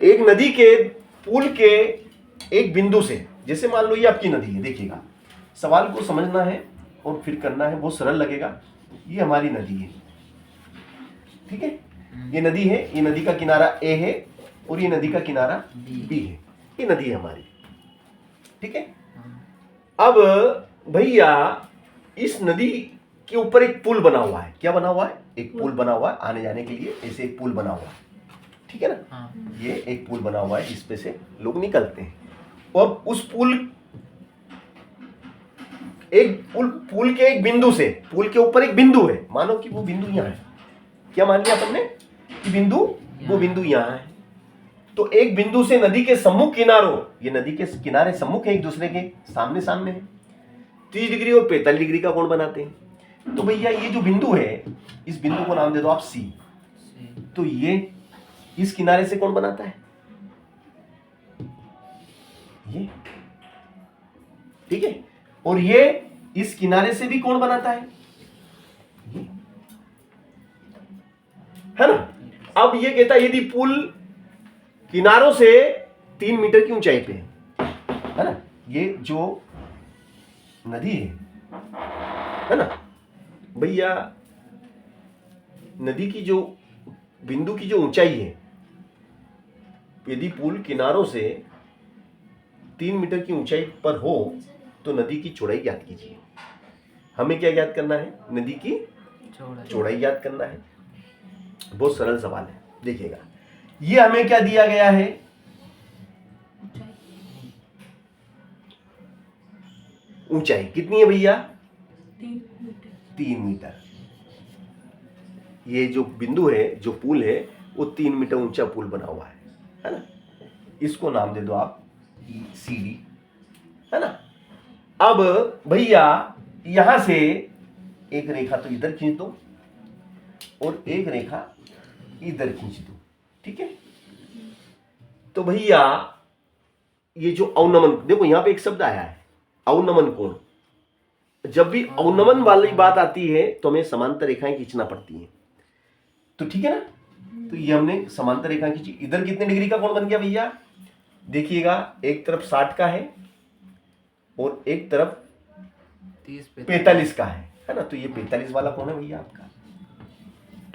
एक नदी के पुल के एक बिंदु से, जैसे मान लो ये आपकी नदी है, देखिएगा सवाल को समझना है और फिर करना है, बहुत सरल लगेगा। ये हमारी नदी है, ठीक है, ये नदी है, ये नदी का किनारा ए है और ये नदी का किनारा बी है, ये नदी है हमारी, ठीक है। अब भैया इस नदी के ऊपर एक पुल बना हुआ है, क्या बना हुआ है, एक पुल बना हुआ है, आने जाने के लिए ऐसे एक पुल बना हुआ है, ठीक है ना। ये एक पुल बना हुआ है जिस पे से लोग निकलते हैं, और उस पुल के एक बिंदु से, पुल के ऊपर एक बिंदु है, मानो कि वो बिंदु यहाँ है, क्या मान लिया तुमने कि बिंदु, वो बिंदु यहाँ है। तो एक बिंदु से नदी के सम्मुख किनारों, ये नदी के किनारे सम्मुख है, एक दूसरे के सामने सामने है, 30 डिग्री और 45 डिग्री का कोण बनाते हैं। तो भैया ये जो बिंदु है, इस बिंदु को नाम दे दो आप सी। तो ये इस किनारे से कौन बनाता है, ये, ठीक है, और ये इस किनारे से भी कौन बनाता है, ये, है ना। अब ये कहता है यदि पुल किनारों से 3 मीटर की ऊंचाई पे है ना, ये जो नदी है ना भैया, नदी की जो बिंदु की जो ऊंचाई है, यदि पुल किनारों से 3 मीटर की ऊंचाई पर हो तो नदी की चौड़ाई ज्ञात कीजिए। हमें क्या ज्ञात करना है, नदी की चौड़ाई ज्ञात करना है। बहुत सरल सवाल है, देखिएगा ये हमें क्या दिया गया है, ऊंचाई कितनी है भैया, 3 मीटर। ये जो बिंदु है, जो पुल है, वो 3 मीटर ऊंचा पुल बना हुआ है ना। इसको नाम दे दो आप CD, है ना। अब भैया यहां से एक रेखा तो इधर खींच दो और एक रेखा इधर खींच दो, ठीक है। तो भैया ये जो अवनमन, देखो यहां पे एक शब्द आया है अवनमन कोण। जब भी अवनमन वाली बात आती है तो हमें समांतर रेखाएं खींचना पड़ती हैं, तो ठीक है ना। तो ये हमने समांतर रेखा खींची। इधर कितने डिग्री का कोण बन गया भैया, देखिएगा एक तरफ 60 का है और एक तरफ 45 का है ना। तो ये 45 वाला कोण है भैया आपका,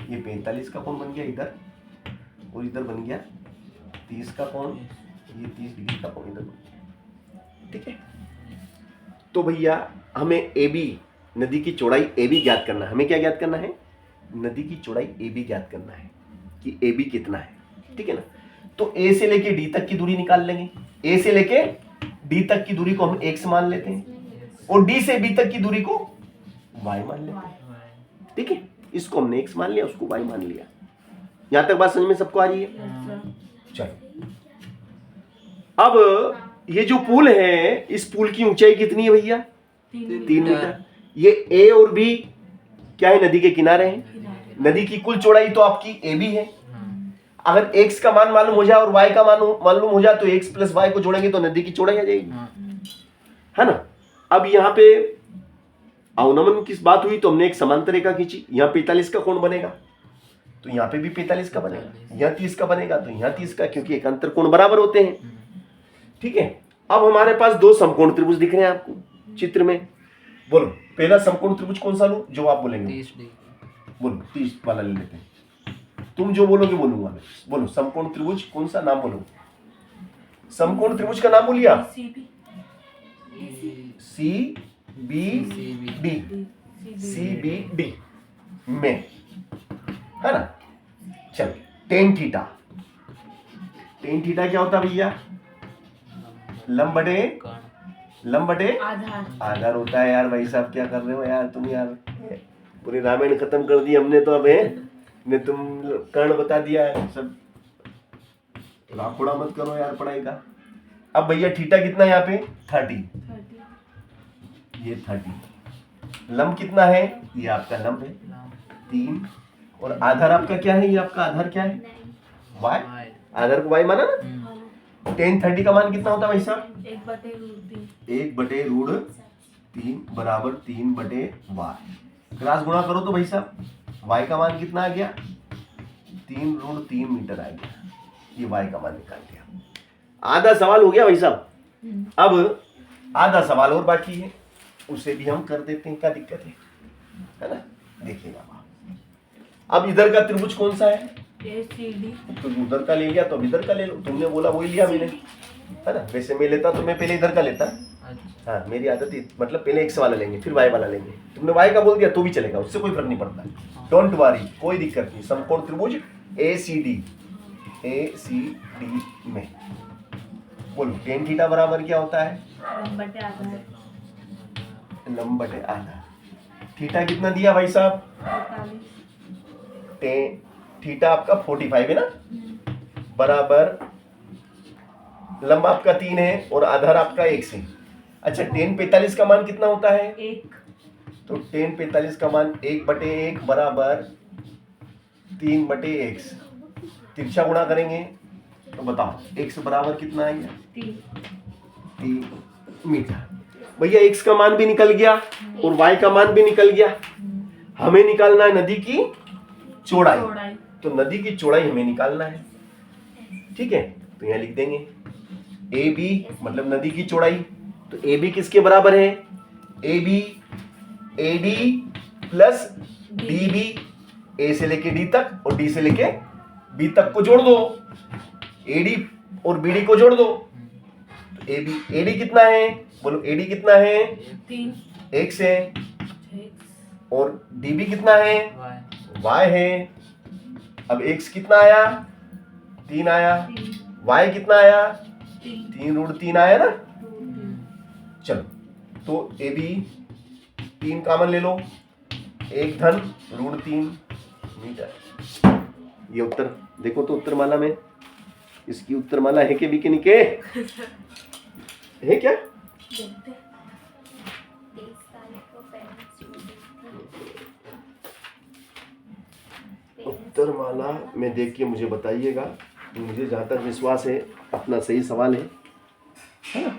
ये 45 का कोण बन गया इधर, और इधर बन गया 30 का कोण, ये 30 डिग्री का कोण इधर बन गया, ठीक है। तो भैया हमें AB, नदी की चौड़ाई AB ज्ञात करना है। हमें क्या ज्ञात करना है, नदी की चौड़ाई AB ज्ञात करना है कि AB कितना है, ठीक है ना। तो A से लेके D तक की दूरी निकाल लेंगे। A से लेके D तक की दूरी को हम X मान लेते हैं और D से B तक की दूरी को Y मान लेते हैं, ठीक है। इसको हमने X मान लिया, उसको Y मान लिया। यहां तक बात समझ में सबको आ रही है। चलो अब ये जो पुल है, इस पुल की ऊंचाई कितनी है भैया, 3 मीटर। ये A और B क्या है, नदी के किनारे हैं। नदी की कुल चौड़ाई तो आपकी AB है। अगर X का मान मालूम हो जाए और Y का मान मालूम हो जाए तो X प्लस Y को जोड़ेंगे तो नदी की चौड़ाई आ जाएगी, है ना। अब यहाँ पे अवनमन की बात हुई तो हमने एक समांतर रेखा खींची, यहाँ 45 का कोण बनेगा तो यहाँ पे भी 45 का बनेगा, यहाँ 30 का बनेगा तो यहाँ 30 का, क्योंकि एक अंतर कोण बराबर होते हैं, ठीक है। अब हमारे पास 2 समकोण त्रिभुज दिख रहे हैं आपको चित्र में। बोलो पहला समकोण त्रिभुज कौन सा लूं, जो आप बोलेंगे 30 डिग्री, बोलो 30 वाला ले लेते हैं। तुम जो बोलोगे बोलूंगा मैं। बोलो समकोण त्रिभुज कौन सा, नाम बोलो। समकोण त्रिभुज का नाम बोलिए आप, CBD में, है ना। चलो टेन थीटा क्या होता है भैया, लंब बटे आधार होता है। यार भाई साहब क्या कर रहे हो यार तुम, यार पूरी रामायण खत्म कर दी हमने तो, अब है ने तुम कर्ण बता दिया है सब। लाखोड़ा मत करो यार पढ़ाई का। अब भैया थीटा कितना है यहाँ पे, 30, ये 30। लंब कितना है, ये आपका लंब है 3, और आधार आपका क्या है, ये आपका आधार क्या है, y। आधार को y माना ना। tan 30 का मान कितना होता है भाई साहब, 1/√3 बराबर 3/y। क्रॉस गुणा करो तो भाई साहब y का मान कितना आ गया, 3√3 मीटर आ गया। ये y का मान निकाल लिया। आधा सवाल हो गया भाई साहब। अब आधा सवाल और बाकी है, उसे भी हम कर देते हैं, क्या दिक्कत है ना। देखिएगा अब इधर का त्रिभुज कौन सा है, ACD। तो उधर का ले लिया तो अब इधर का ले लो, तुमने बोला वही लिया मैंने, है ना। वैसे मैं लेता तो मैं पहले इधर का लेता, हाँ मेरी आदत है, मतलब पहले x वाला लेंगे फिर y वाला लेंगे। तुमने y का बोल दिया तो भी चलेगा, उससे कोई फर्क नहीं पड़ता, डोंट वरी, कोई दिक्कत नहीं। समकोण त्रिभुज ACD में बोलो tan थीटा बराबर क्या होता है, लंब बटे आधा। थीटा कितना दिया भाई साहब, 45। थीटा आपका 45 है ना, बराबर लंब आपका 3 है और आधार आपका 1 है। अच्छा tan 45 का मान कितना होता है, 1। तो tan 45 का मान 1/1 बराबर 3/x। तिरछा गुणा करेंगे तो बताओ x बराबर कितना आएगा, 3 मीटर। भैया x का मान भी निकल गया और y का मान भी निकल गया। हमें निकालना है नदी की चौड़ाई, तो नदी की चौड़ाई हमें निकालना है, ठीक है। तो यहाँ लिख देंगे AB मतलब नदी की चौड़ाई, तो AB किसके बराबर है, AB AD plus DB, A से लेके D तक और D से लेके B तक को जोड़ दो, AD और BD को जोड़ दो, तो AD कितना है, बोलो AD कितना है, 3 x है, और DB कितना है, y है। अब x कितना आया, 3 आया, y कितना आया, 3√3 आया ना। चलो तो AB 3 कॉमन ले लो, 1 धन √3 मीटर। ये उत्तर देखो तो उत्तरमाला में, इसकी उत्तरमाला है के बी के निके है क्या, उत्तरमाला में देख के मुझे बताइएगा। मुझे जहाँ तक विश्वास है अपना सही सवाल है ना।